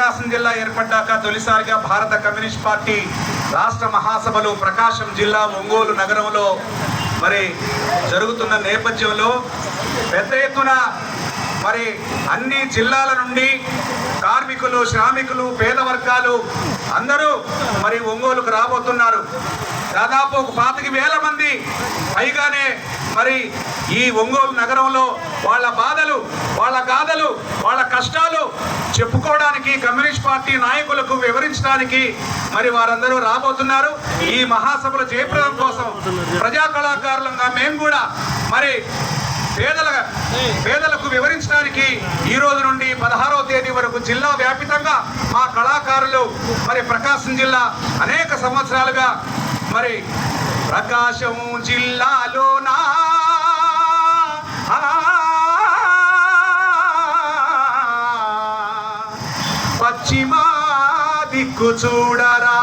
ప్రకాశం జిల్లా ఏర్పడ్డాక తొలిసారిగా భారత కమ్యూనిస్ట్ పార్టీ రాష్ట్ర మహాసభలు ప్రకాశం జిల్లా ఒంగోలు నగరంలో మరి జరుగుతున్న నేపథ్యంలో పెద్ద ఎత్తున మరి అన్ని జిల్లాల నుండి కార్మికులు, శ్రామికులు, పేద వర్గాలు అందరూ మరి ఒంగోలుకు రాబోతున్నారు. దాదాపు 25,000 మంది పైగానే మరి ఈ ఒంగోలు నగరంలో వాళ్ళ బాధలు, వాళ్ళ గాథలు, వాళ్ళ కష్టాలు చెప్పుకోవడానికి, కమ్యూనిస్ట్ పార్టీ నాయకులకు వివరించడానికి మరి వారందరూ రాబోతున్నారు. ఈ మహాసభల జయప్రదం కోసం ప్రజా కళాకారులంగా మేము కూడా మరి పేదలకు వివరించడానికి ఈ రోజు నుండి 16వ తేదీ వరకు జిల్లా వ్యాపితంగా మా కళాకారులు మరి ప్రకాశం జిల్లా అనేక సంవత్సరాలుగా మరి ప్రకాశం జిల్లాలోనా పశ్చిమ దిక్కు చూడరా,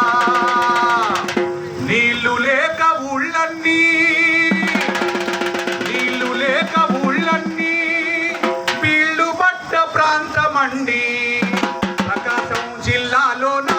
నీళ్లు లేక ఊళ్ళన్నీ వీళ్ళు పడ్డ ప్రాంతమండి ప్రకాశం జిల్లాలోన.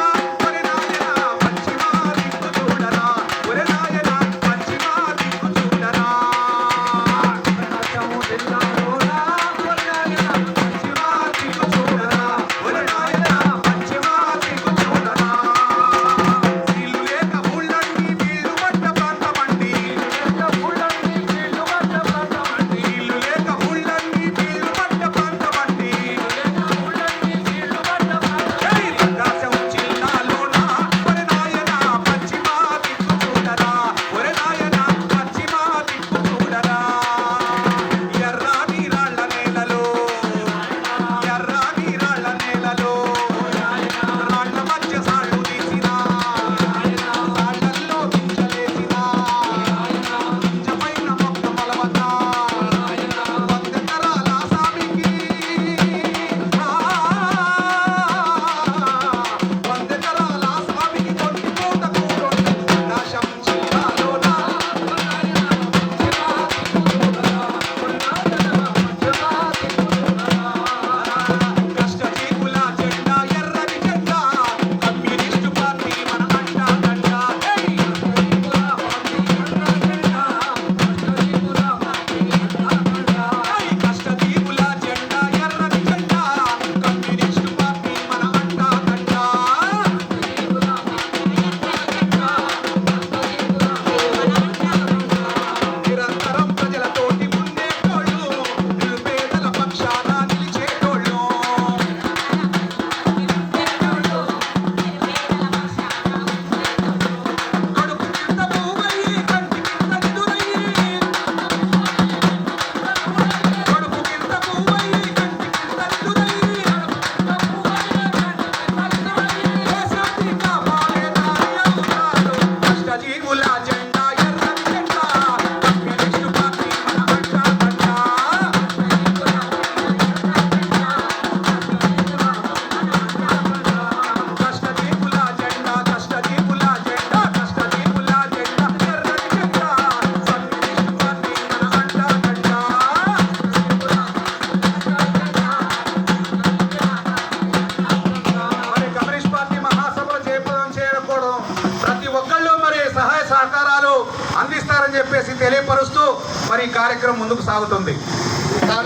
అందిస్తారని చెప్పేసి తెలియపరుస్తూ మరి కార్యక్రమం ముందుకు సాగుతుంది.